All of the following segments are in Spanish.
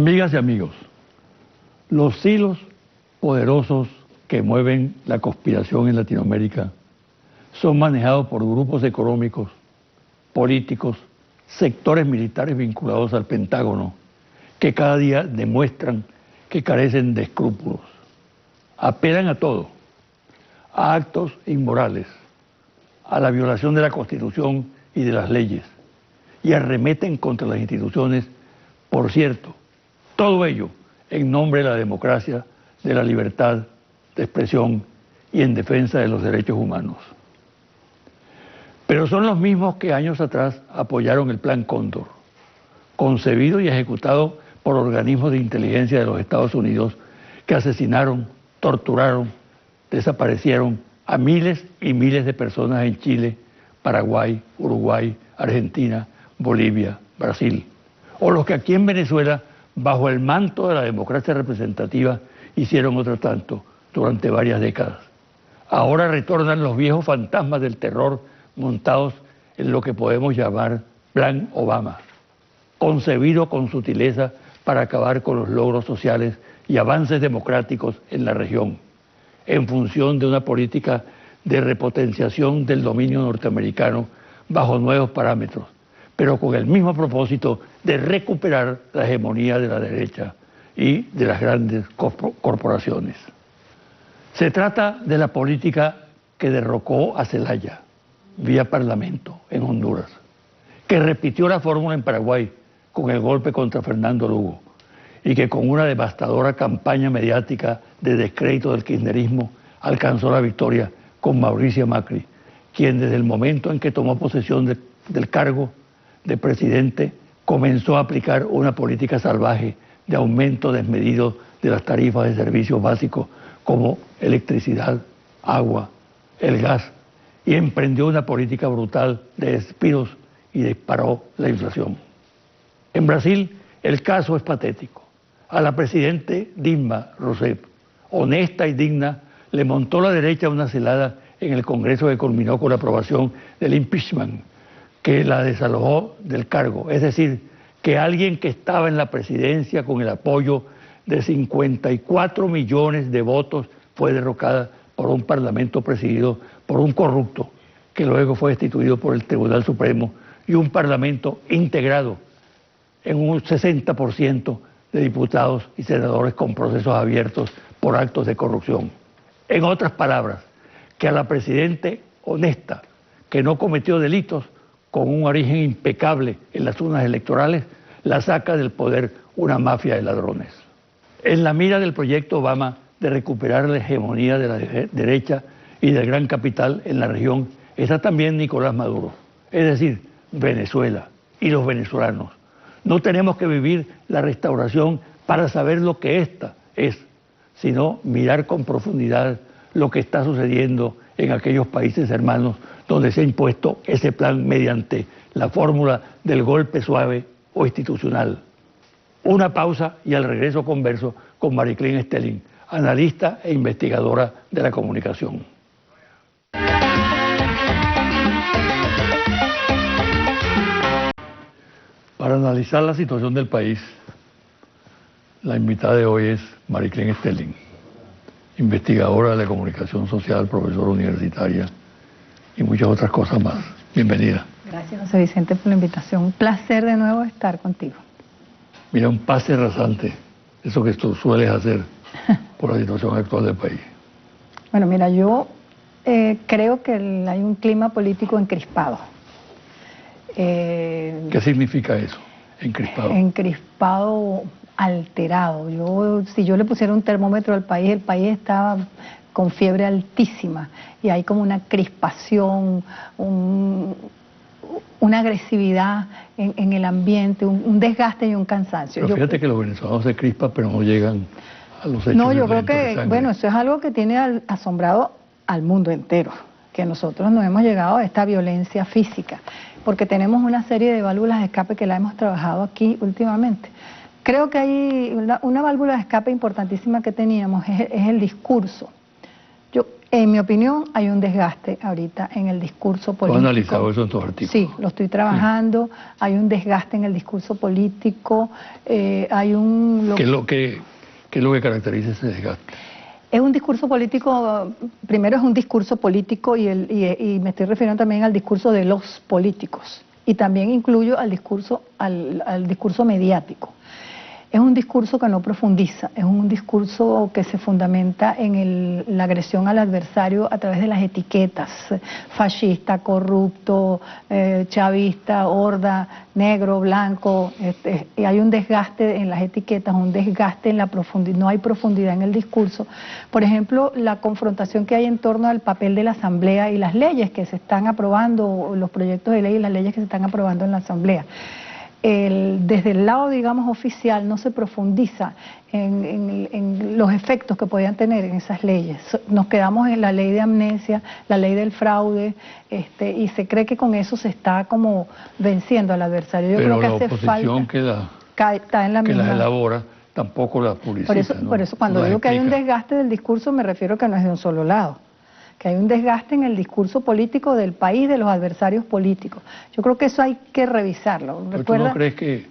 Amigas y amigos, los hilos poderosos que mueven la conspiración en Latinoamérica son manejados por grupos económicos, políticos, sectores militares vinculados al Pentágono, que cada día demuestran que carecen de escrúpulos. Apelan a todo, a actos inmorales, a la violación de la Constitución y de las leyes, y arremeten contra las instituciones, por cierto, todo ello en nombre de la democracia, de la libertad de expresión y en defensa de los derechos humanos. Pero son los mismos que años atrás apoyaron el Plan Cóndor, concebido y ejecutado por organismos de inteligencia de los Estados Unidos que asesinaron, torturaron, desaparecieron a miles y miles de personas en Chile, Paraguay, Uruguay, Argentina, Bolivia, Brasil. O los que aquí en Venezuela, bajo el manto de la democracia representativa, hicieron otro tanto durante varias décadas. Ahora retornan los viejos fantasmas del terror montados en lo que podemos llamar Plan Obama, concebido con sutileza para acabar con los logros sociales y avances democráticos en la región, en función de una política de repotenciación del dominio norteamericano bajo nuevos parámetros, pero con el mismo propósito de recuperar la hegemonía de la derecha y de las grandes corporaciones. Se trata de la política que derrocó a Zelaya, vía Parlamento, en Honduras, que repitió la fórmula en Paraguay con el golpe contra Fernando Lugo y que con una devastadora campaña mediática de descrédito del kirchnerismo alcanzó la victoria con Mauricio Macri, quien desde el momento en que tomó posesión del cargo de presidente comenzó a aplicar una política salvaje de aumento desmedido de las tarifas de servicios básicos como electricidad, agua, el gas, y emprendió una política brutal de despidos y disparó la inflación. En Brasil el caso es patético. A la presidente Dilma Rousseff, honesta y digna, le montó la derecha una celada en el Congreso que culminó con la aprobación del impeachment, que la desalojó del cargo. Es decir, que alguien que estaba en la presidencia con el apoyo de 54 millones de votos fue derrocada por un parlamento presidido por un corrupto que luego fue destituido por el Tribunal Supremo y un parlamento integrado en un 60% de diputados y senadores con procesos abiertos por actos de corrupción. En otras palabras, que a la presidente honesta, que no cometió delitos, con un origen impecable en las urnas electorales, la saca del poder una mafia de ladrones. En la mira del proyecto Obama de recuperar la hegemonía de la derecha y del gran capital en la región está también Nicolás Maduro, es decir, Venezuela y los venezolanos. No tenemos que vivir la restauración para saber lo que ésta es, sino mirar con profundidad lo que está sucediendo en aquellos países hermanos donde se ha impuesto ese plan mediante la fórmula del golpe suave o institucional. Una pausa y al regreso converso con Mariclín Stelling, analista e investigadora de la comunicación. Para analizar la situación del país, la invitada de hoy es Mariclín Stelling, investigadora de la comunicación social, profesora universitaria y muchas otras cosas más. Bienvenida. Gracias, José Vicente, por la invitación. Un placer de nuevo estar contigo. Mira, un pase rasante, eso que tú sueles hacer por la situación actual del país. Bueno, mira, yo creo que hay un clima político encrispado. ¿Qué significa eso, encrispado? Encrispado, alterado. Si yo le pusiera un termómetro al país, el país estaba con fiebre altísima y hay como una crispación, una agresividad en el ambiente, un desgaste y un cansancio. Pero fíjate que los venezolanos se crispan, pero no llegan a los hechos. No, yo creo que, bueno, eso es algo que tiene asombrado al mundo entero, que nosotros no hemos llegado a esta violencia física, porque tenemos una serie de válvulas de escape que la hemos trabajado aquí últimamente. Creo que hay una válvula de escape importantísima que teníamos, es el discurso. En mi opinión, hay un desgaste ahorita en el discurso político. ¿Tú has analizado eso en tus artículos? Sí, lo estoy trabajando. Sí. Hay un desgaste en el discurso político. Hay un... ¿Qué es lo que caracteriza ese desgaste? Es un discurso político, primero es un discurso político y me estoy refiriendo también al discurso de los políticos. Y también incluyo al discurso mediático. Es un discurso que no profundiza, es un discurso que se fundamenta en la agresión al adversario a través de las etiquetas, fascista, corrupto, chavista, horda, negro, blanco, y hay un desgaste en las etiquetas, un desgaste en la profundidad, no hay profundidad en el discurso. Por ejemplo, la confrontación que hay en torno al papel de la Asamblea y las leyes que se están aprobando, los proyectos de ley y las leyes que se están aprobando en la Asamblea. Desde el lado, digamos, oficial no se profundiza en los efectos que podían tener en esas leyes. Nos quedamos en la ley de amnesia, la ley del fraude, y se cree que con eso se está como venciendo al adversario. Yo creo que hace falta... Pero la oposición que las elabora tampoco las publicita. Por eso cuando digo que hay un desgaste del discurso me refiero que no es de un solo lado. Que hay un desgaste en el discurso político del país, de los adversarios políticos. Yo creo que eso hay que revisarlo. ¿Pero tú no crees que,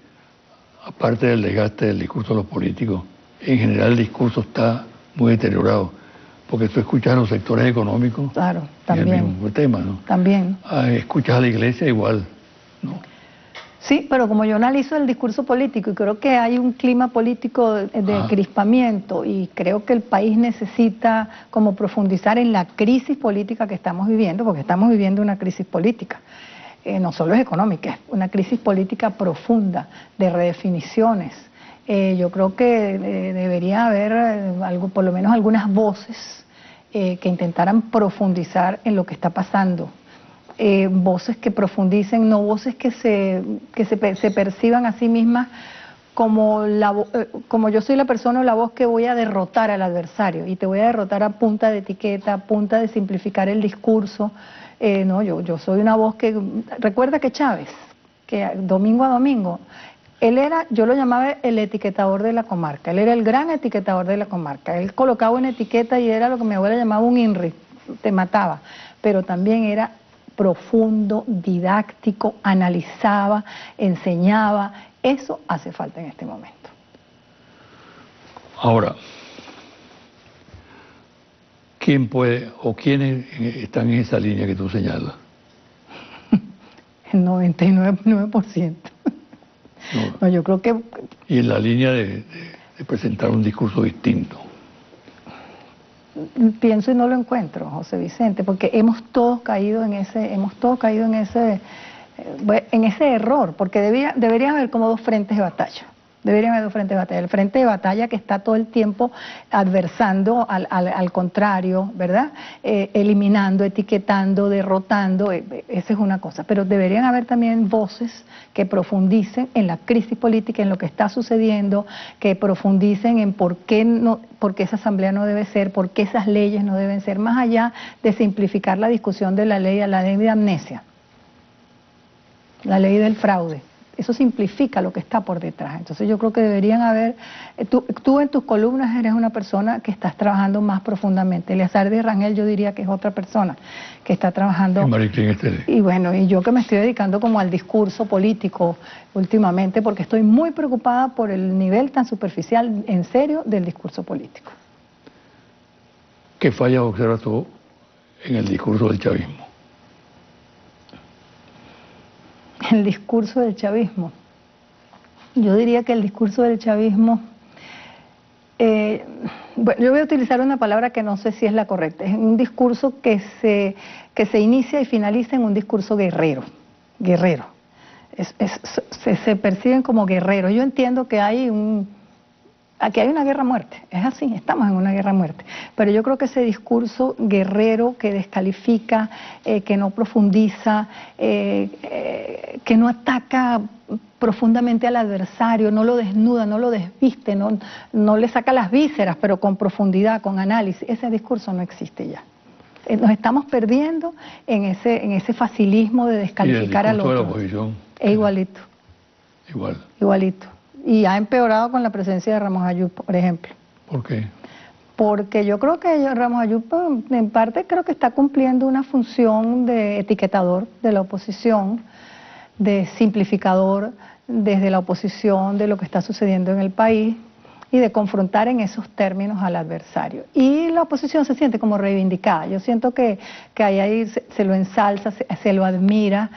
aparte del desgaste del discurso de los políticos, en general el discurso está muy deteriorado? Porque tú escuchas a los sectores económicos, claro, también, el mismo tema, ¿no? También. Escuchas a la iglesia igual, ¿no? Sí, pero como yo analizo el discurso político y creo que hay un clima político de crispamiento y creo que el país necesita como profundizar en la crisis política que estamos viviendo, porque estamos viviendo una crisis política, no solo es económica, es una crisis política profunda de redefiniciones. Yo creo que debería haber algo, por lo menos algunas voces que intentaran profundizar en lo que está pasando. Voces que profundicen, no voces que se perciban a sí mismas como yo soy la persona o la voz que voy a derrotar al adversario y te voy a derrotar a punta de etiqueta, a punta de simplificar el discurso. No, yo soy una voz que... Recuerda que Chávez, que domingo a domingo, él era, yo lo llamaba el etiquetador de la comarca, él era el gran etiquetador de la comarca, él colocaba una etiqueta y era lo que mi abuela llamaba un INRI, te mataba, pero también era profundo, didáctico, analizaba, enseñaba. Eso hace falta en este momento. Ahora, ¿quién puede o quiénes están en esa línea que tú señalas? El 99%. No, yo creo que... Y en la línea de presentar un discurso distinto. Pienso y no lo encuentro, José Vicente, porque hemos todos caído en ese error, porque debería haber como dos frentes de batalla. Deberían haber dos frentes de batalla. El frente de batalla que está todo el tiempo adversando al contrario, ¿verdad? Eliminando, etiquetando, derrotando, esa es una cosa. Pero deberían haber también voces que profundicen en la crisis política, en lo que está sucediendo, que profundicen en por qué esa asamblea no debe ser, por qué esas leyes no deben ser, más allá de simplificar la discusión de la ley de amnesia, la ley del fraude. Eso simplifica lo que está por detrás. Entonces yo creo que deberían haber... Tú en tus columnas eres una persona que estás trabajando más profundamente. Eleazar de Rangel yo diría que es otra persona que está trabajando... Y bueno, y yo que me estoy dedicando como al discurso político últimamente porque estoy muy preocupada por el nivel tan superficial, en serio, del discurso político. ¿Qué fallas observas tú en el discurso del chavismo? El discurso del chavismo. Yo diría que el discurso del chavismo, bueno, yo voy a utilizar una palabra que no sé si es la correcta, es un discurso que se inicia y finaliza en un discurso guerrero. Se perciben como guerreros. Yo entiendo que aquí hay una guerra a muerte, es así, estamos en una guerra a muerte, pero yo creo que ese discurso guerrero que descalifica, que no profundiza, que no ataca profundamente al adversario, no lo desnuda, no lo desviste, no le saca las vísceras, pero con profundidad, con análisis, ese discurso no existe ya. Nos estamos perdiendo en ese facilismo de descalificar al otro. ¿Y el discurso de la oposición? Es igualito. Igualito. Y ha empeorado con la presencia de Ramos Ayub, por ejemplo. ¿Por qué? Porque yo creo que Ramos Ayupo, en parte, creo que está cumpliendo una función de etiquetador de la oposición, de simplificador desde la oposición de lo que está sucediendo en el país y de confrontar en esos términos al adversario. Y la oposición se siente como reivindicada. Yo siento que ahí se lo ensalza, se lo admira,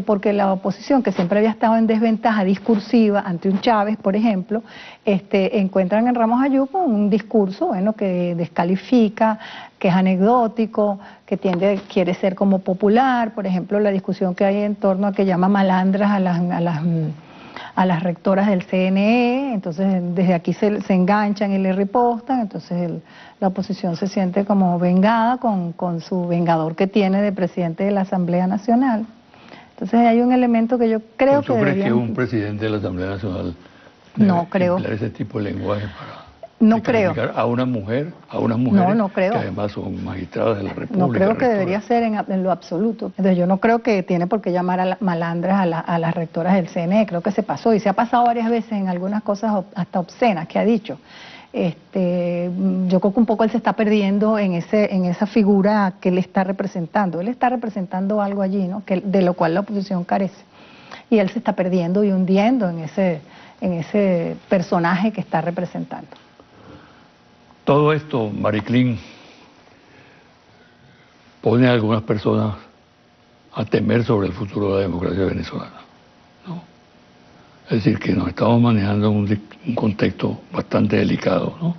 porque la oposición, que siempre había estado en desventaja discursiva ante un Chávez, por ejemplo, encuentran en Ramos Ayupo un discurso, bueno, que descalifica, que es anecdótico, que quiere ser como popular. Por ejemplo, la discusión que hay en torno a que llama malandras a las rectoras del CNE, entonces desde aquí se enganchan y le ripostan, entonces la oposición se siente como vengada con su vengador que tiene de presidente de la Asamblea Nacional. Entonces hay un elemento que yo creo que ¿Tú crees que un presidente de la Asamblea Nacional no creo emplear ese tipo de lenguaje para no creo a unas mujeres no creo que además son magistradas de la República? No creo que debería ser en lo absoluto. Entonces yo no creo que tiene por qué llamar a malandras a las rectoras del CNE, creo que se pasó y se ha pasado varias veces en algunas cosas hasta obscenas que ha dicho. Yo creo que un poco él se está perdiendo en esa figura que él está representando. Él está representando algo allí, ¿no? De lo cual la oposición carece. Y él se está perdiendo y hundiendo en ese personaje que está representando. Todo esto, Mariclín, pone a algunas personas a temer sobre el futuro de la democracia venezolana, ¿no? Es decir, que nos estamos manejando en un contexto bastante delicado, ¿no?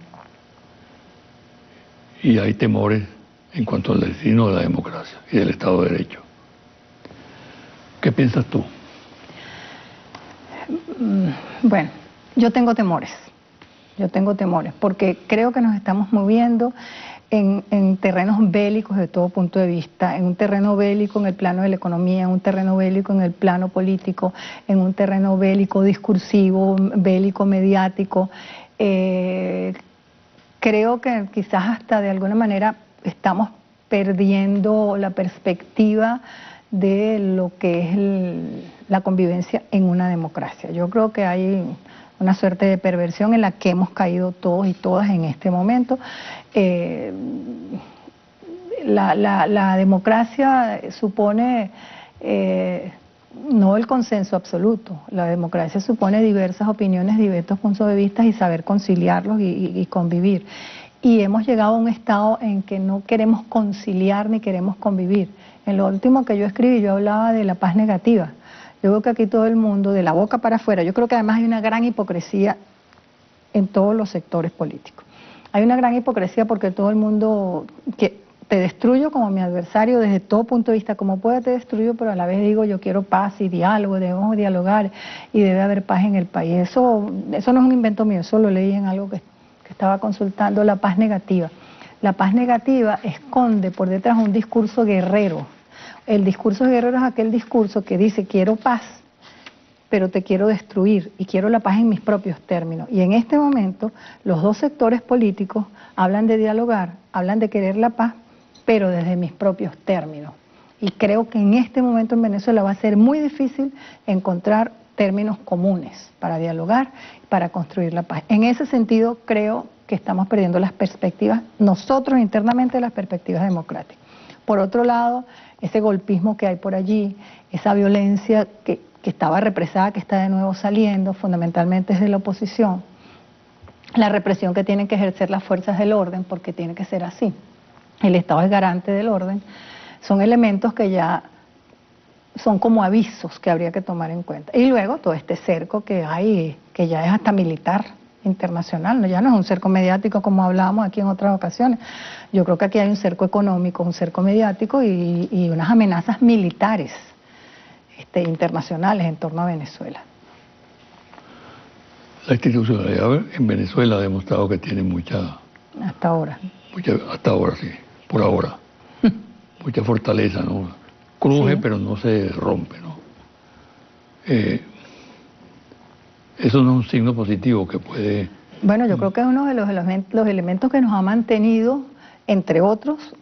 Y hay temores en cuanto al destino de la democracia y del Estado de Derecho. ¿Qué piensas tú? Bueno, yo tengo temores. Porque creo que nos estamos moviendo en terrenos bélicos de todo punto de vista, en un terreno bélico en el plano de la economía, en un terreno bélico en el plano político, en un terreno bélico discursivo, bélico mediático. Creo que quizás hasta de alguna manera estamos perdiendo la perspectiva de lo que es la convivencia en una democracia. Yo creo que hay una suerte de perversión en la que hemos caído todos y todas en este momento. La democracia supone no el consenso absoluto, la democracia supone diversas opiniones, diversos puntos de vista y saber conciliarlos y convivir. Y hemos llegado a un estado en que no queremos conciliar ni queremos convivir. En lo último que yo escribí, yo hablaba de la paz negativa. Yo creo que aquí todo el mundo, de la boca para afuera, yo creo que además hay una gran hipocresía en todos los sectores políticos. Hay una gran hipocresía porque todo el mundo, que te destruyo como mi adversario desde todo punto de vista, como pueda te destruyo, pero a la vez digo yo quiero paz y diálogo, debemos dialogar y debe haber paz en el país. Eso no es un invento mío, eso lo leí en algo que estaba consultando, la paz negativa. La paz negativa esconde por detrás un discurso guerrero. El discurso guerrero es aquel discurso que dice quiero paz, pero te quiero destruir y quiero la paz en mis propios términos. Y en este momento los dos sectores políticos hablan de dialogar, hablan de querer la paz, pero desde mis propios términos. Y creo que en este momento en Venezuela va a ser muy difícil encontrar términos comunes para dialogar, para construir la paz. En ese sentido creo que estamos perdiendo las perspectivas, nosotros internamente las perspectivas democráticas. Por otro lado, ese golpismo que hay por allí, esa violencia que estaba represada, que está de nuevo saliendo, fundamentalmente es de la oposición, la represión que tienen que ejercer las fuerzas del orden, porque tiene que ser así, el Estado es garante del orden, son elementos que ya son como avisos que habría que tomar en cuenta. Y luego todo este cerco que hay, que ya es hasta militar, internacional, ¿no? Ya no es un cerco mediático como hablábamos aquí en otras ocasiones. Yo creo que aquí hay un cerco económico, un cerco mediático y unas amenazas militares internacionales en torno a Venezuela. La institucionalidad en Venezuela ha demostrado que tiene mucha... Hasta ahora. Hasta ahora, sí, por ahora. Mucha fortaleza, ¿no? Cruje, sí, pero no se rompe, ¿no? Eso no es un signo positivo que puede... Bueno, yo creo que es uno de los elementos que nos ha mantenido, entre otros,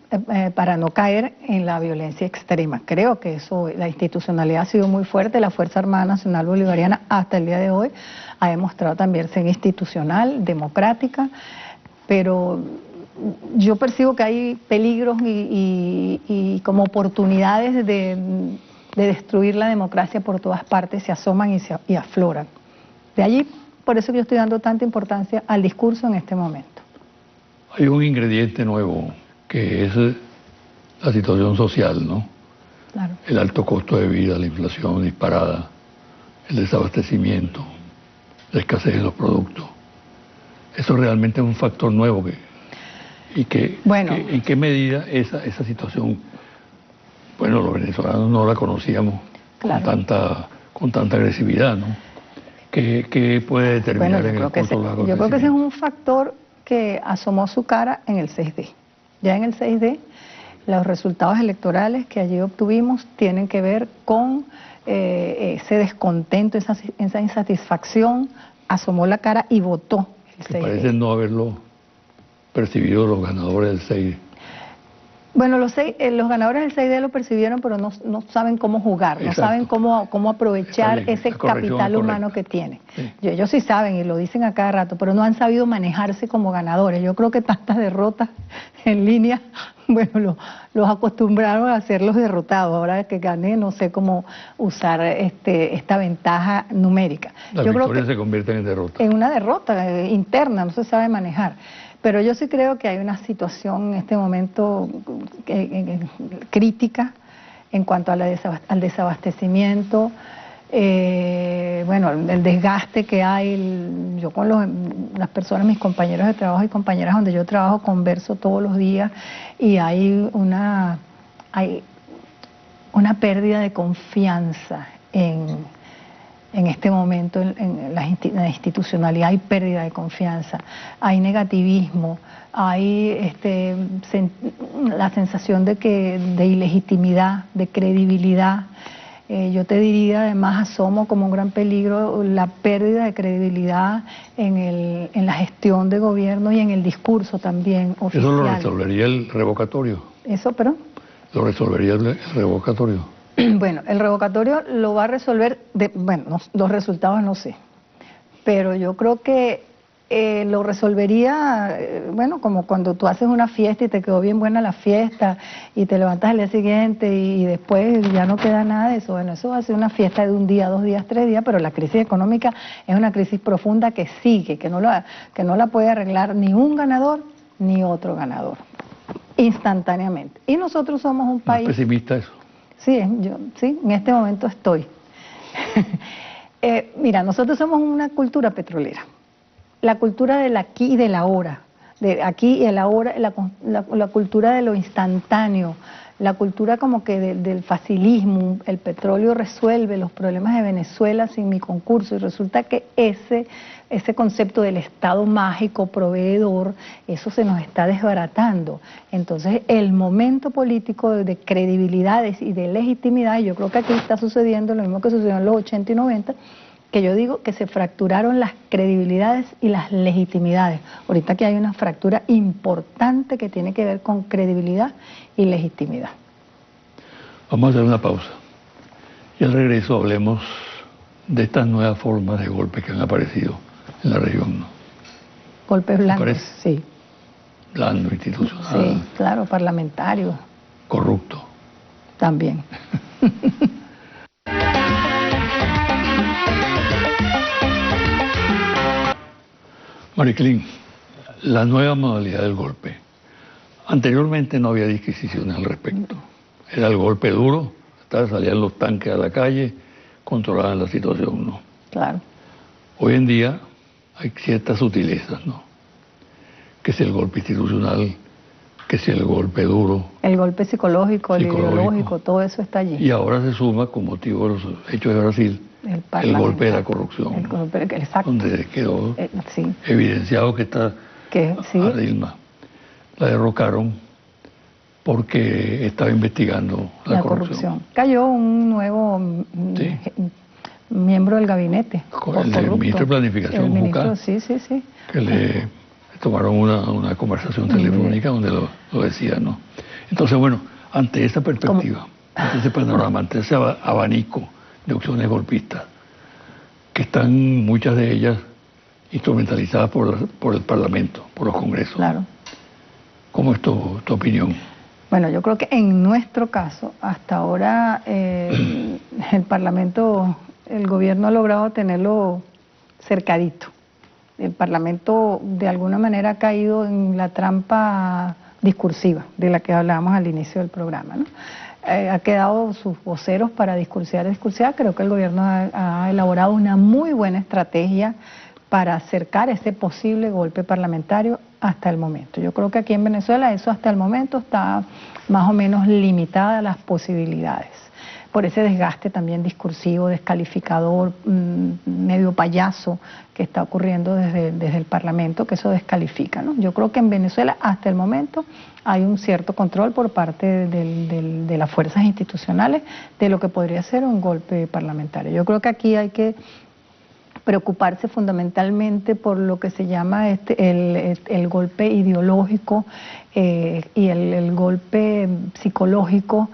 para no caer en la violencia extrema. Creo que eso, la institucionalidad ha sido muy fuerte, la Fuerza Armada Nacional Bolivariana hasta el día de hoy ha demostrado también ser institucional, democrática, pero yo percibo que hay peligros y como oportunidades de destruir la democracia por todas partes, se asoman y afloran. De allí, por eso que yo estoy dando tanta importancia al discurso en este momento. Hay un ingrediente nuevo, que es la situación social, ¿no? Claro. El alto costo de vida, la inflación disparada, el desabastecimiento, la escasez de los productos. Eso realmente es un factor nuevo ¿en qué medida esa situación, bueno, los venezolanos no la conocíamos claro, con tanta agresividad, ¿no? ¿Qué puede determinar en el corto o largo? Yo creo que ese es un factor que asomó su cara en el 6D. Ya en el 6D, los resultados electorales que allí obtuvimos tienen que ver con ese descontento, esa insatisfacción, asomó la cara y votó el 6D. Parece no haberlo percibido los ganadores del 6D. Bueno, los ganadores del 6D lo percibieron, pero no saben cómo jugar, no saben cómo aprovechar ese capital humano que tienen. Sí. Ellos sí saben y lo dicen a cada rato, pero no han sabido manejarse como ganadores. Yo creo que tantas derrotas en línea, bueno, los acostumbraron a ser los derrotados. Ahora que gané, no sé cómo usar esta ventaja numérica. Las victorias se convierten en derrotas. En una derrota interna, no se sabe manejar. Pero yo sí creo que hay una situación en este momento crítica en cuanto a al desabastecimiento, bueno, el desgaste que hay. Yo con las personas, mis compañeros de trabajo y compañeras donde yo trabajo, converso todos los días y hay una pérdida de confianza en este momento en la institucionalidad. Hay pérdida de confianza, hay negativismo, hay la sensación de ilegitimidad, de credibilidad. Yo te diría, además, asomo como un gran peligro la pérdida de credibilidad en la gestión de gobierno y en el discurso también oficial. ¿Eso lo resolvería el revocatorio? ¿Eso, perdón? ¿Lo resolvería el revocatorio? Bueno, el revocatorio lo va a resolver, los resultados no sé, pero yo creo que lo resolvería, bueno, como cuando tú haces una fiesta y te quedó bien buena la fiesta y te levantas al día siguiente y después ya no queda nada de eso. Bueno, eso va a ser una fiesta de un día, 2 días, 3 días, pero la crisis económica es una crisis profunda que sigue, que no la puede arreglar ni un ganador ni otro ganador, instantáneamente. Y nosotros somos un país... ¿Es pesimista eso? Sí, sí, en este momento estoy. Mira, nosotros somos una cultura petrolera. La cultura del aquí y del ahora, de aquí y el ahora, la cultura de lo instantáneo, la cultura como que del facilismo. El petróleo resuelve los problemas de Venezuela sin mi concurso, y resulta que ese concepto del Estado mágico, proveedor, eso se nos está desbaratando. Entonces, el momento político de credibilidades y de legitimidad, yo creo que aquí está sucediendo lo mismo que sucedió en los 80 y 90, que yo digo que se fracturaron las credibilidades y las legitimidades. Ahorita que hay una fractura importante que tiene que ver con credibilidad y legitimidad. Vamos a hacer una pausa y al regreso hablemos de estas nuevas formas de golpes que han aparecido en la región, ¿no? Golpes blandos, sí. Blando, institucional. Sí, claro, parlamentario. Corrupto. También. Mariclín, la nueva modalidad del golpe. Anteriormente no había disquisiciones al respecto. Era el golpe duro, salían los tanques a la calle, controlaban la situación, ¿no? Claro. Hoy en día hay ciertas sutilezas, ¿no? Que si el golpe institucional, que si el golpe duro. El golpe psicológico, el ideológico, todo eso está allí. Y ahora se suma, con motivo de los hechos de Brasil, el golpe de la corrupción. El golpe, exacto. Donde quedó sí, evidenciado que sí, a Dilma la derrocaron porque estaba investigando la corrupción. Cayó un nuevo miembro del gabinete. El ministro de Planificación, Jucá, sí. Que le tomaron una conversación telefónica donde lo decía, ¿no? Entonces, bueno, ante esa perspectiva, ante ese panorama, ante ese abanico de opciones golpistas, que están muchas de ellas instrumentalizadas por el Parlamento, por los congresos. Claro. ¿Cómo es tu opinión? Bueno, yo creo que en nuestro caso, hasta ahora el Parlamento, el gobierno ha logrado tenerlo cercadito. El Parlamento de alguna manera ha caído en la trampa discursiva de la que hablábamos al inicio del programa, ¿no? Ha quedado sus voceros para discursiar. Creo que el gobierno ha elaborado una muy buena estrategia para acercar ese posible golpe parlamentario hasta el momento. Yo creo que aquí en Venezuela eso hasta el momento está más o menos limitada las posibilidades, por ese desgaste también discursivo, descalificador, medio payaso que está ocurriendo desde el Parlamento, que eso descalifica, ¿no? Yo creo que en Venezuela hasta el momento hay un cierto control por parte de las fuerzas institucionales de lo que podría ser un golpe parlamentario. Yo creo que aquí hay que preocuparse fundamentalmente por lo que se llama el golpe ideológico y el golpe psicológico,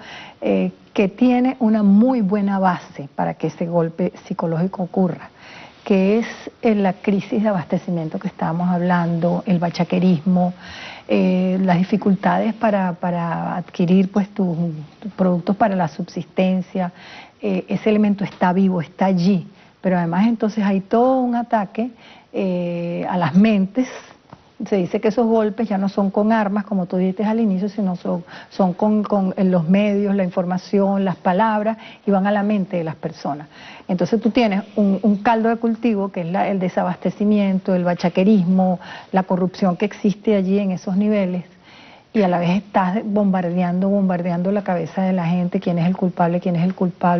que tiene una muy buena base para que ese golpe psicológico ocurra, que es la crisis de abastecimiento que estábamos hablando, el bachaquerismo, las dificultades para adquirir pues tus productos para la subsistencia. Ese elemento está vivo, está allí, pero además entonces hay todo un ataque a las mentes. Se dice que esos golpes ya no son con armas, como tú dijiste al inicio, sino son con los medios, la información, las palabras, y van a la mente de las personas. Entonces tú tienes un caldo de cultivo, que es el desabastecimiento, el bachaquerismo, la corrupción que existe allí en esos niveles, y a la vez estás bombardeando la cabeza de la gente, quién es el culpable,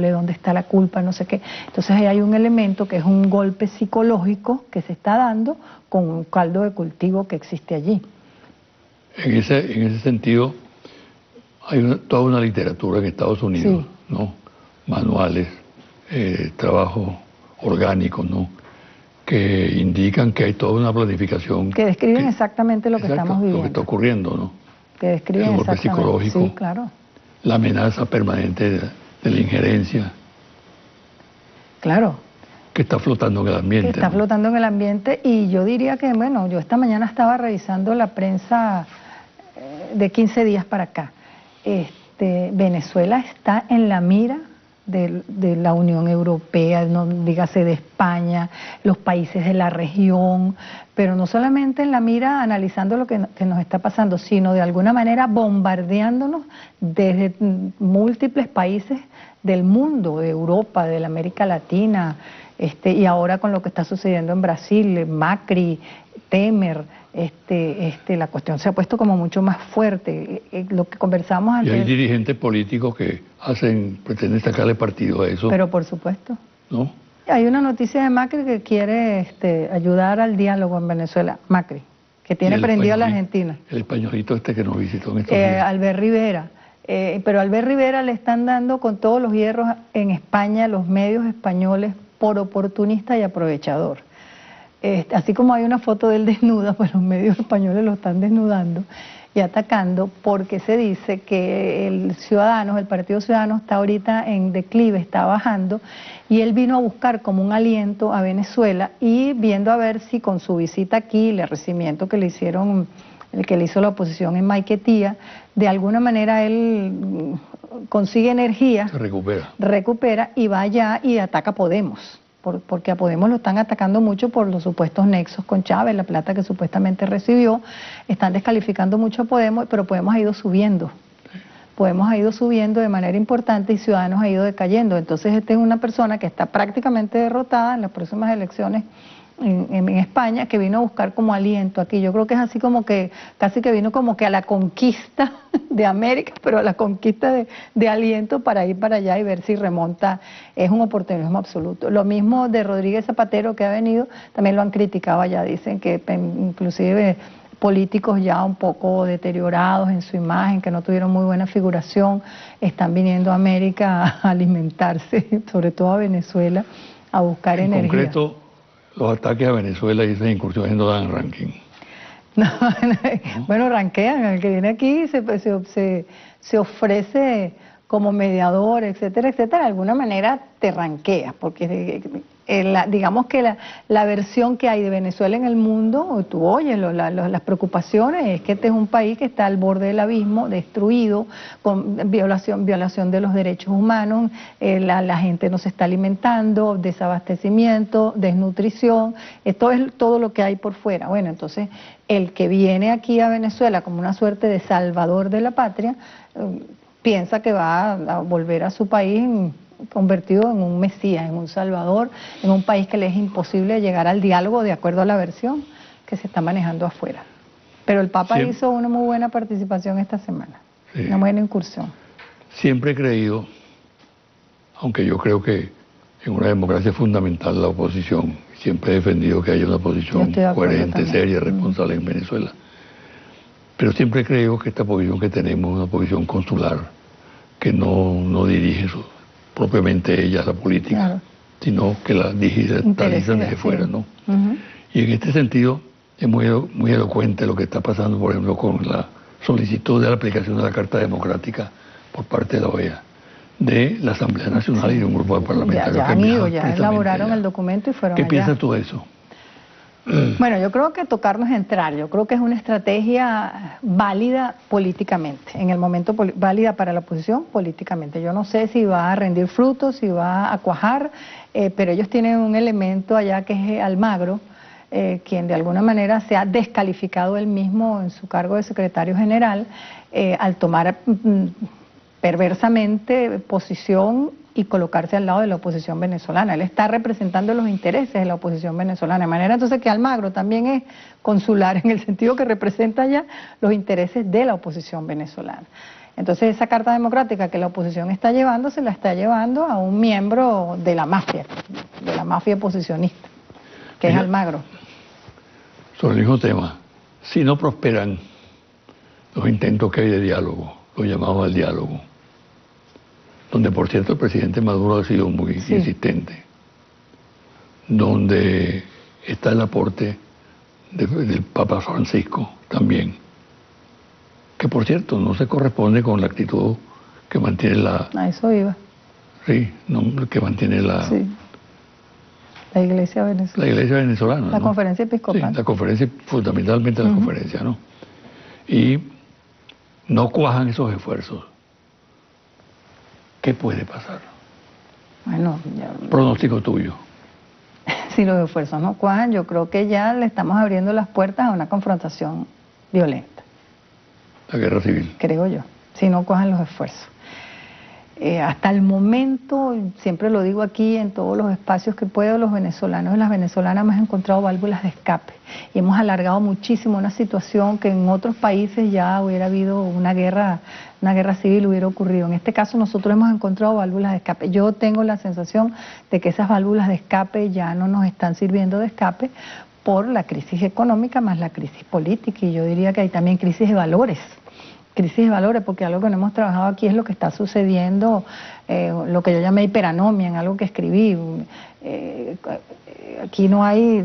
dónde está la culpa, no sé qué. Entonces ahí hay un elemento que es un golpe psicológico que se está dando con un caldo de cultivo que existe allí. En ese sentido, hay toda una literatura en Estados Unidos, sí, ¿no? Manuales, trabajo orgánico, ¿no?, que indican que hay toda una planificación. Que describen exactamente lo que estamos viviendo. Lo que está ocurriendo, ¿no? Que describen el golpe psicológico, sí, claro, la amenaza permanente de la injerencia. Claro. Que está flotando en el ambiente. Que está, ¿no?, flotando en el ambiente, y yo diría que, bueno, yo esta mañana estaba revisando la prensa de 15 días para acá. Venezuela está en la mira de la Unión Europea, no dígase de España, los países de la región, pero no solamente en la mira analizando lo que nos está pasando, sino de alguna manera bombardeándonos desde múltiples países del mundo, de Europa, de la América Latina, y ahora con lo que está sucediendo en Brasil, Macri, Temer, la cuestión se ha puesto como mucho más fuerte. Lo que conversamos antes. Y hay dirigentes políticos que pretenden sacarle partido a eso. Pero por supuesto. ¿No? Hay una noticia de Macri que quiere ayudar al diálogo en Venezuela. Macri, que tiene prendido a la Argentina. El españolito que nos visitó en estos días. Albert Rivera. Pero a Albert Rivera le están dando con todos los hierros en España los medios españoles por oportunista y aprovechador. Así como hay una foto de él desnuda, pues los medios españoles lo están desnudando y atacando, porque se dice que el Partido Ciudadano está ahorita en declive, está bajando, y él vino a buscar como un aliento a Venezuela, y viendo a ver si con su visita aquí, el recibimiento que le hicieron, el que le hizo la oposición en Maiquetía, de alguna manera él consigue energía, se recupera y va allá y ataca a Podemos. Porque a Podemos lo están atacando mucho por los supuestos nexos con Chávez, la plata que supuestamente recibió. Están descalificando mucho a Podemos, pero Podemos ha ido subiendo. Podemos ha ido subiendo de manera importante y Ciudadanos ha ido decayendo. Entonces esta es una persona que está prácticamente derrotada en las próximas elecciones en España, que vino a buscar como aliento aquí. Yo creo que es así como que, casi que vino como que a la conquista de América, pero a la conquista de aliento para ir para allá y ver si remonta. Es un oportunismo absoluto. Lo mismo de Rodríguez Zapatero, que ha venido, también lo han criticado allá, dicen que inclusive políticos ya un poco deteriorados en su imagen, que no tuvieron muy buena figuración, están viniendo a América a alimentarse, sobre todo a Venezuela, a buscar energía. En concreto, los ataques a Venezuela y esas incursiones no dan ranking. No, bueno, ranquean. El que viene aquí se ofrece como mediador, etcétera, etcétera. De alguna manera te ranquea, porque digamos que la versión que hay de Venezuela en el mundo, tú oyes las preocupaciones, es que este es un país que está al borde del abismo, destruido, con violación de los derechos humanos, la gente no se está alimentando, desabastecimiento, desnutrición, esto es todo lo que hay por fuera. Bueno, entonces el que viene aquí a Venezuela como una suerte de salvador de la patria, piensa que va a volver a su país convertido en un mesías, en un salvador, en un país que le es imposible llegar al diálogo de acuerdo a la versión que se está manejando afuera. Pero el Papa hizo una muy buena participación esta semana, una buena incursión. Siempre he creído, aunque yo creo que en una democracia es fundamental la oposición, siempre he defendido que haya una oposición coherente, seria, responsable en Venezuela. Pero siempre creo que esta posición que tenemos es una posición consular, que no dirige propiamente ella la política, sino que la digitalizan desde fuera, ¿no? Y en este sentido es muy elocuente lo que está pasando, por ejemplo, con la solicitud de la aplicación de la Carta Democrática por parte de la OEA, de la Asamblea Nacional y de un grupo de parlamentarios ya elaboraron el documento y fueron allá. ¿Qué piensas tú de eso? Bueno, yo creo que tocarnos entrar, yo creo que es una estrategia válida políticamente, en el momento válida para la oposición políticamente. Yo no sé si va a rendir frutos, si va a cuajar, pero ellos tienen un elemento allá que es Almagro, quien de alguna manera se ha descalificado él mismo en su cargo de secretario general, al tomar perversamente posición y colocarse al lado de la oposición venezolana. Él está representando los intereses de la oposición venezolana, de manera entonces que Almagro también es consular en el sentido que representa ya los intereses de la oposición venezolana. Entonces esa carta democrática que la oposición está llevando, se la está llevando a un miembro de la mafia oposicionista, que es Almagro. Sobre el mismo tema, si no prosperan los intentos que hay de diálogo, los llamados al diálogo, donde por cierto el presidente Maduro ha sido muy insistente, donde está el aporte del Papa Francisco también, que por cierto no se corresponde con la actitud que mantiene la... A eso iba. Sí, que mantiene la... Sí. La Iglesia venezolana. La Iglesia venezolana, La Conferencia Episcopal. Sí, la conferencia, fundamentalmente la conferencia, ¿no? Y no cuajan esos esfuerzos. ¿Qué puede pasar? Bueno, pronóstico tuyo. Si los esfuerzos no cuajan, yo creo que ya le estamos abriendo las puertas a una confrontación violenta. La guerra civil. Creo yo, si no cuajan los esfuerzos. Hasta el momento, siempre lo digo aquí en todos los espacios que puedo, los venezolanos y las venezolanas hemos encontrado válvulas de escape y hemos alargado muchísimo una situación que en otros países ya hubiera habido una guerra civil, hubiera ocurrido. En este caso nosotros hemos encontrado válvulas de escape. Yo tengo la sensación de que esas válvulas de escape ya no nos están sirviendo de escape por la crisis económica más la crisis política, y yo diría que hay también crisis de valores. Crisis de valores, porque algo que no hemos trabajado aquí es lo que está sucediendo, lo que yo llamé hiperanomia, en algo que escribí. Aquí no hay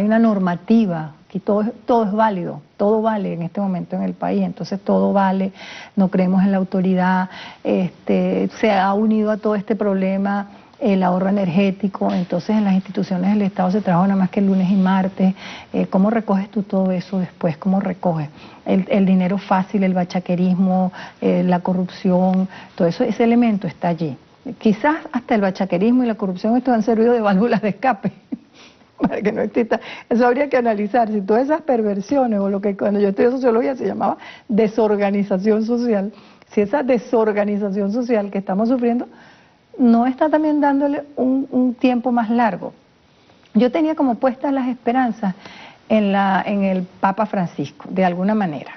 una normativa, aquí todo es válido, todo vale en este momento en el país, entonces todo vale, no creemos en la autoridad, se ha unido a todo este problema el ahorro energético, entonces en las instituciones del Estado se trabaja nada más que lunes y martes. ¿Cómo recoges tú todo eso después? ¿Cómo recoges? El dinero fácil, el bachaquerismo, la corrupción, todo eso, ese elemento está allí. Quizás hasta el bachaquerismo y la corrupción esto han servido de válvulas de escape para que no exista. Eso habría que analizar, si todas esas perversiones, o lo que cuando yo estudié sociología se llamaba desorganización social, si esa desorganización social que estamos sufriendo no está también dándole un tiempo más largo. Yo tenía como puestas las esperanzas en el Papa Francisco, de alguna manera,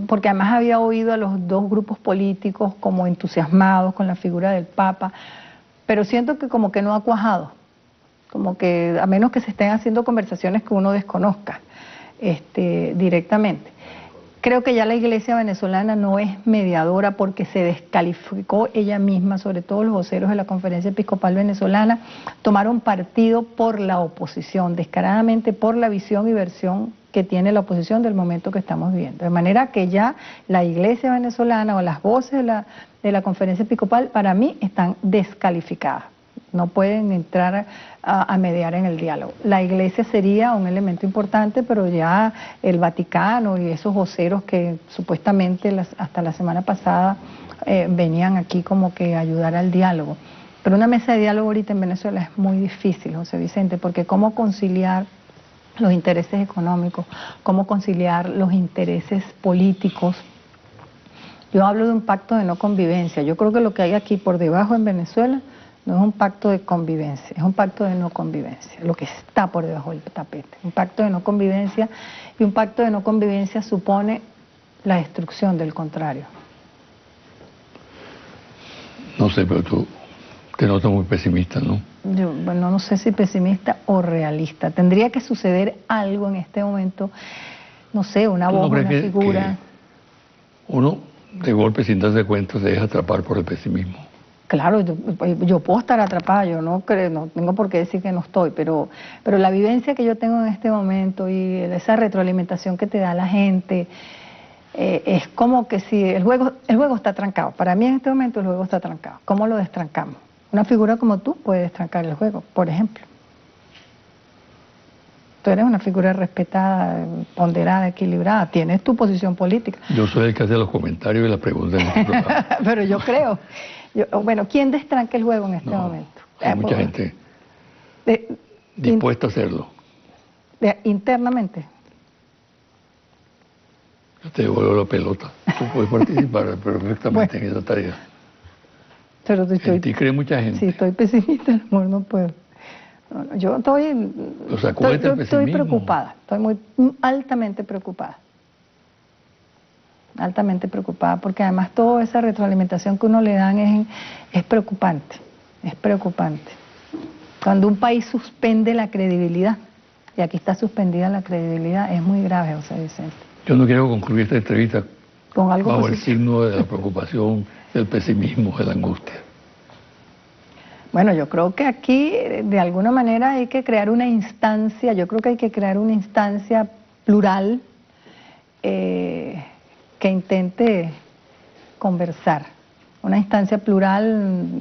porque además había oído a los dos grupos políticos como entusiasmados con la figura del Papa, pero siento que como que no ha cuajado, como que a menos que se estén haciendo conversaciones que uno desconozca directamente. Creo que ya la iglesia venezolana no es mediadora porque se descalificó ella misma, sobre todo los voceros de la Conferencia Episcopal Venezolana, tomaron partido por la oposición, descaradamente por la visión y versión que tiene la oposición del momento que estamos viviendo. De manera que ya la iglesia venezolana o las voces de la Conferencia Episcopal para mí están descalificadas. No pueden entrar a mediar en el diálogo. La iglesia sería un elemento importante, pero ya el Vaticano y esos voceros que supuestamente hasta la semana pasada venían aquí como que a ayudar al diálogo. Pero una mesa de diálogo ahorita en Venezuela es muy difícil, José Vicente, porque cómo conciliar los intereses económicos, cómo conciliar los intereses políticos. Yo hablo de un pacto de no convivencia. Yo creo que lo que hay aquí por debajo en Venezuela no es un pacto de convivencia, es un pacto de no convivencia, lo que está por debajo del tapete. Un pacto de no convivencia, y un pacto de no convivencia supone la destrucción del contrario. No sé, pero tú te notas muy pesimista, ¿no? Yo, bueno, no sé si pesimista o realista. Tendría que suceder algo en este momento, no sé, una voz, una figura. Que uno, de golpe, sin darse cuenta, se deja atrapar por el pesimismo. Claro, yo puedo estar atrapada, yo no creo, no tengo por qué decir que no estoy, pero la vivencia que yo tengo en este momento y esa retroalimentación que te da la gente, es como que si el juego está trancado. Para mí en este momento el juego está trancado. ¿Cómo lo destrancamos? Una figura como tú puede destrancar el juego, por ejemplo. Tú eres una figura respetada, ponderada, equilibrada, tienes tu posición política. Yo soy el que hace los comentarios y las preguntas en este programa. Pero yo creo. Bueno, ¿quién destranca el juego en este momento? Hay mucha gente dispuesta a hacerlo. Internamente. Yo te devuelvo la pelota. Tú puedes participar perfectamente en esa tarea. Pero En ti cree mucha gente. Si estoy pesimista, amor, no puedo. Yo estoy preocupada, estoy muy altamente preocupada. Altamente preocupada, porque además toda esa retroalimentación que uno le dan es preocupante, es preocupante. Cuando un país suspende la credibilidad, y aquí está suspendida la credibilidad, es muy grave, José Vicente. Yo no quiero concluir esta entrevista con algo bajo el signo de la preocupación, del pesimismo, de la angustia. Bueno, yo creo que aquí de alguna manera hay que crear una instancia, yo creo que hay que crear una instancia plural que intente conversar. Una instancia plural,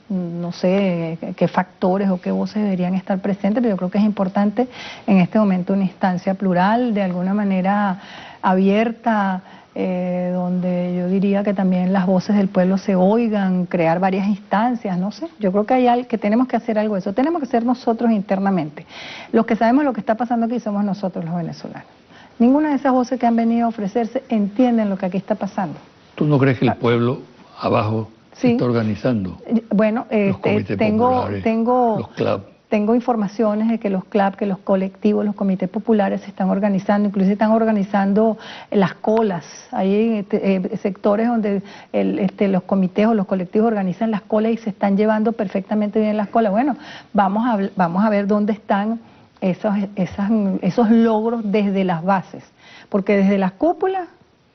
no sé qué factores o qué voces deberían estar presentes, pero yo creo que es importante en este momento una instancia plural, de alguna manera abierta, donde yo diría que también las voces del pueblo se oigan, crear varias instancias, no sé. Yo creo que tenemos que hacer algo de eso, tenemos que ser nosotros internamente. Los que sabemos lo que está pasando aquí somos nosotros los venezolanos. Ninguna de esas voces que han venido a ofrecerse entienden lo que aquí está pasando. ¿Tú no crees que el pueblo abajo se está organizando? Bueno, los comités populares, los clubs. Tengo informaciones de que los clubs, que los colectivos, los comités populares se están organizando, incluso están organizando las colas. Hay sectores donde los comités o los colectivos organizan las colas y se están llevando perfectamente bien las colas. Bueno, vamos a ver dónde están esos logros desde las bases, porque desde las cúpulas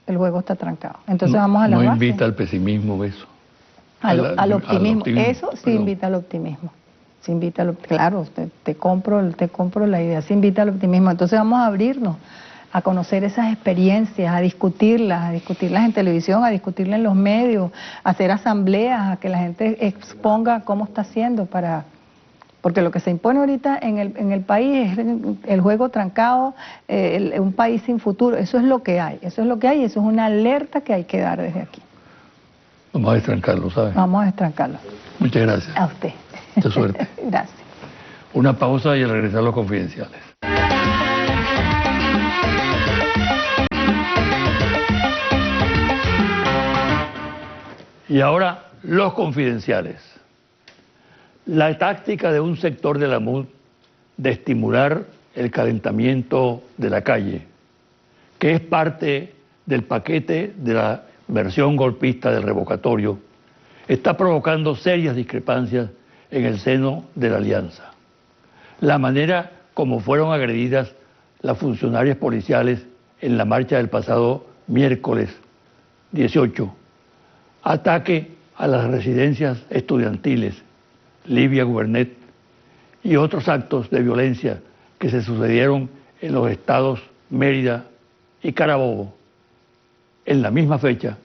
el juego está trancado. Entonces vamos a las bases. No invita al pesimismo eso. Al optimismo. Eso sí invita al optimismo. Se invita claro, te compro la idea, se invita al optimismo. Entonces vamos a abrirnos a conocer esas experiencias, a discutirlas en televisión, a discutirlas en los medios, a hacer asambleas, a que la gente exponga cómo está haciendo porque lo que se impone ahorita en el país es el juego trancado, un país sin futuro. Eso es lo que hay, y eso es una alerta que hay que dar desde aquí. Vamos a destrancarlo, ¿sabes? Vamos a destrancarlo. Muchas gracias. A usted. Mucha suerte. Gracias. Una pausa y al regresar los confidenciales. Y ahora los confidenciales. La táctica de un sector de la MUD de estimular el calentamiento de la calle, que es parte del paquete de la versión golpista del revocatorio, está provocando serias discrepancias en el seno de la alianza. La manera como fueron agredidas las funcionarias policiales en la marcha del pasado miércoles 18, ataque a las residencias estudiantiles, Livia Gubernet, y otros actos de violencia que se sucedieron en los estados Mérida y Carabobo, en la misma fecha,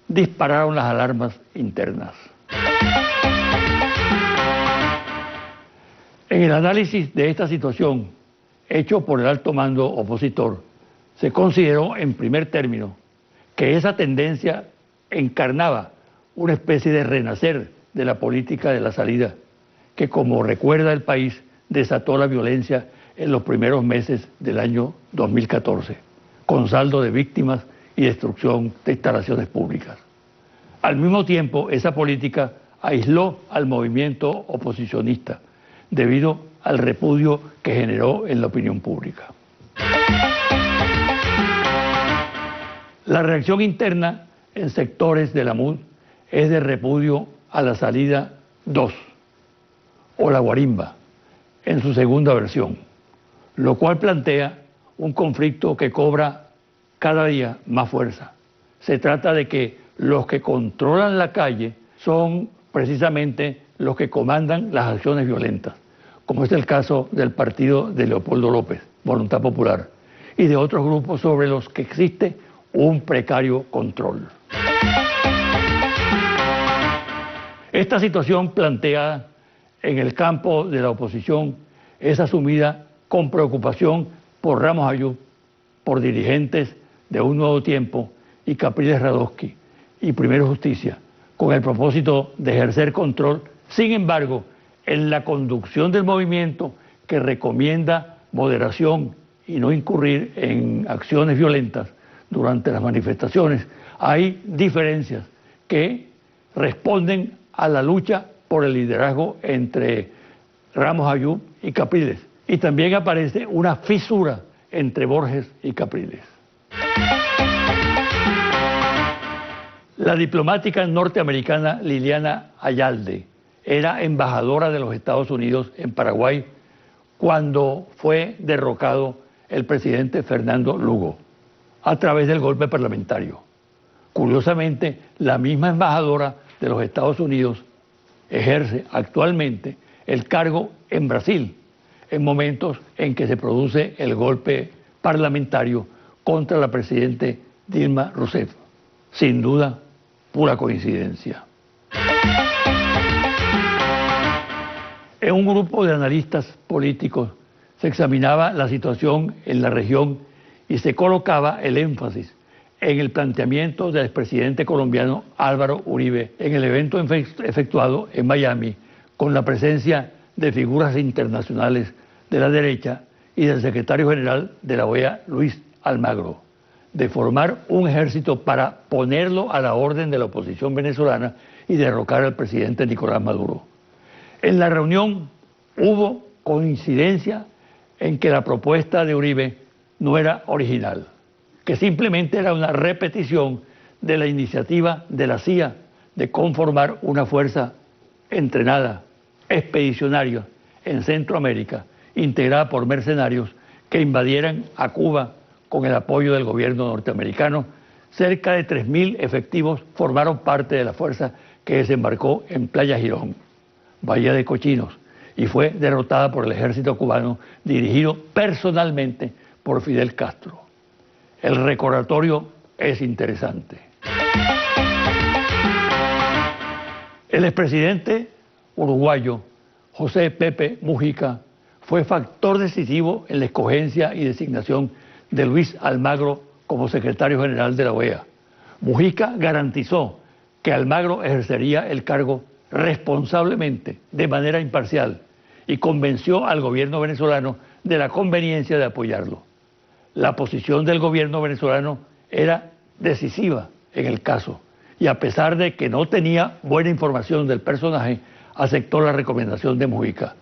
dispararon las alarmas internas. En el análisis de esta situación, hecho por el alto mando opositor, se consideró en primer término que esa tendencia encarnaba una especie de renacer de la política de la salida, que, como recuerda el país, desató la violencia en los primeros meses del año 2014, con saldo de víctimas y destrucción de instalaciones públicas. Al mismo tiempo, esa política aisló al movimiento oposicionista debido al repudio que generó en la opinión pública. La reacción interna en sectores de la MUD es de repudio a la salida 2, o la guarimba, en su segunda versión, lo cual plantea un conflicto que cobra cada día más fuerza. Se trata de que los que controlan la calle son precisamente los que comandan las acciones violentas, como es el caso del partido de Leopoldo López, Voluntad Popular, y de otros grupos sobre los que existe un precario control. Esta situación planteada en el campo de la oposición es asumida con preocupación por Ramos Ayub, por dirigentes de Un Nuevo Tiempo y Capriles Radosky y Primero Justicia, con el propósito de ejercer control. Sin embargo, en la conducción del movimiento, que recomienda moderación y no incurrir en acciones violentas durante las manifestaciones, hay diferencias que responden a la lucha por el liderazgo entre Ramos Ayub y Capriles. Y también aparece una fisura entre Borges y Capriles. La diplomática norteamericana Liliana Ayalde era embajadora de los Estados Unidos en Paraguay cuando fue derrocado el presidente Fernando Lugo a través del golpe parlamentario. Curiosamente, la misma embajadora de los Estados Unidos ejerce actualmente el cargo en Brasil, en momentos en que se produce el golpe parlamentario contra la presidenta Dilma Rousseff. Sin duda, pura coincidencia. En un grupo de analistas políticos se examinaba la situación en la región y se colocaba el énfasis en el planteamiento del expresidente colombiano Álvaro Uribe en el evento efectuado en Miami, con la presencia de figuras internacionales de la derecha y del secretario general de la OEA, Luis Almagro, de formar un ejército para ponerlo a la orden de la oposición venezolana y derrocar al presidente Nicolás Maduro. En la reunión hubo coincidencia en que la propuesta de Uribe no era original, que simplemente era una repetición de la iniciativa de la CIA de conformar una fuerza entrenada, expedicionaria, en Centroamérica, integrada por mercenarios que invadieran a Cuba con el apoyo del gobierno norteamericano. Cerca de 3.000 efectivos formaron parte de la fuerza que desembarcó en Playa Girón, Bahía de Cochinos, y fue derrotada por el ejército cubano dirigido personalmente por Fidel Castro. El recordatorio es interesante. El expresidente uruguayo José Pepe Mujica fue factor decisivo en la escogencia y designación de Luis Almagro como secretario general de la OEA. Mujica garantizó que Almagro ejercería el cargo responsablemente, de manera imparcial, y convenció al gobierno venezolano de la conveniencia de apoyarlo. La posición del gobierno venezolano era decisiva en el caso, y a pesar de que no tenía buena información del personaje, aceptó la recomendación de Mujica.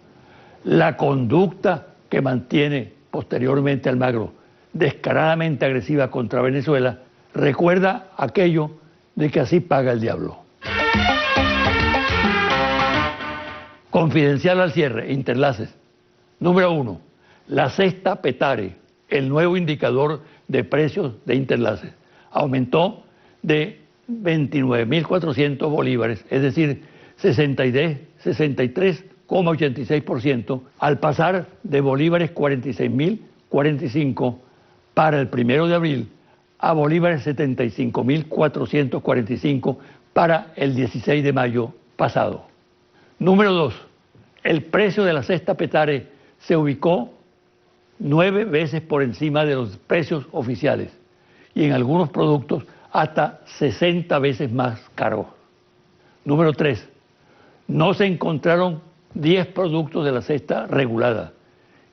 La conducta que mantiene posteriormente Almagro, descaradamente agresiva contra Venezuela, recuerda aquello de que así paga el diablo. Confidencial al cierre, interlaces. Número 1. La cesta Petare, el nuevo indicador de precios de Interlace. Aumentó de 29.400 bolívares, es decir, 63,86%, al pasar de bolívares 46.045 para el 1 de abril a bolívares 75.445 para el 16 de mayo pasado. Número 2. El precio de la cesta Petare se ubicó 9 veces por encima de los precios oficiales y en algunos productos hasta 60 veces más caro. Número 3. No se encontraron 10 productos de la cesta regulada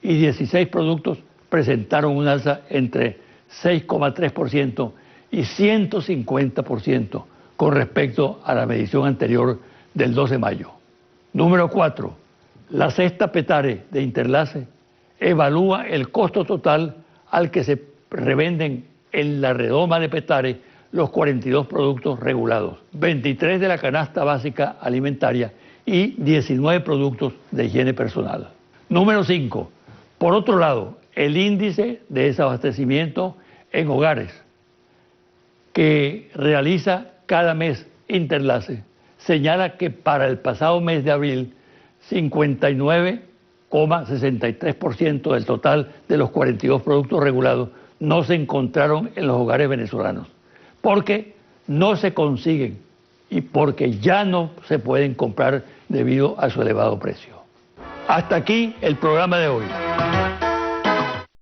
y 16 productos presentaron un alza entre 6,3% y 150% con respecto a la medición anterior del 12 de mayo. Número 4. La cesta Petare de Interlace evalúa el costo total al que se revenden en la redoma de Petare los 42 productos regulados, 23 de la canasta básica alimentaria y 19 productos de higiene personal. Número 5. Por otro lado, el índice de desabastecimiento en hogares que realiza cada mes Interlace señala que para el pasado mes de abril 59,63% del total de los 42 productos regulados no se encontraron en los hogares venezolanos, porque no se consiguen y porque ya no se pueden comprar debido a su elevado precio. Hasta aquí el programa de hoy.